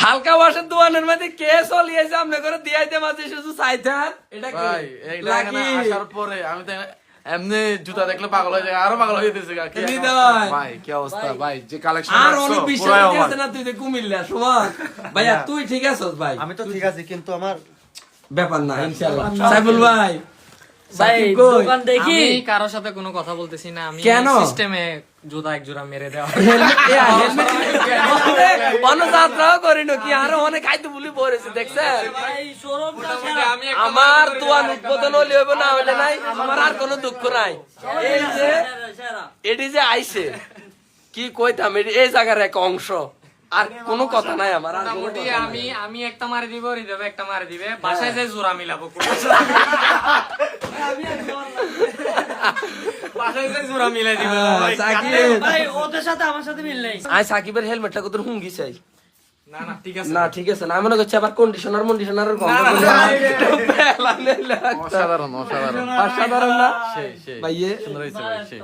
হালকা বাসের দোকানের মধ্যে কে চলিয়েছে আপনি করে দিয়াইতে মাঝে শুধু চাইতেন এটা কি ভাই এইটা এখানে আসার পরে আমি তো এমনি জুতা দেখলে পাগল হয়ে যায়, আরো পাগল হয়ে যেতেছে ভাই। কি অবস্থা ভাই, যে কালেকশন আর অনেক বিশ্বাস করতেছে না তুই যে কুমিল্লা সুমন ভাইয়া তুই ঠিক আছিস ভাই? আমি তো ঠিক আছি, কিন্তু আমার ব্যাপার না ইনশাআল্লাহ। সাইফুল ভাই ভাই সাকিব কই? দোকান দেখি আমি কারোর সাথে কোনো কথা বলতেছি না, আমি কেন? সিস্টেমে জোড়া এক জোড়া মেরে দেওয়া। অনুযাত্রাও করিনো কি আরো অনেক খাইতে বলি পড়েছে দেখছেন। ভাই শোরুমটা সেরা। আমার দোয়ান উদ্বোধন হলে হইব না হলে নাই, আমার আর কোনো দুঃখ নাই। এই যে সেরা। এটি যে আইছে কি কইতাম, এই জায়গার এক অংশ, আর কোনো কথা নাই আমার, আর কোনো মোটামুটি কথা নাই। আমি একটা মারি দিব, হৃদয় একটা মারি দিবে, বাসায় যে জোড়া মিলাবো। বাসায় যে জোড়া মিলাই দিবে। সাকিব ভাই ওদের সাথে আমার সাথে মিল নেই। আই সাকিবের হেলমেটটা কত হুঙ্গি চাই না না ঠিক আছে। না ঠিক আছে না, আমি মনে করছি আবার কন্ডিশনার অসাধারণ অসাধারণ অসাধারণ না সেই সেই ভাইয়ে সুন্দর হয়েছে ভাই, সেই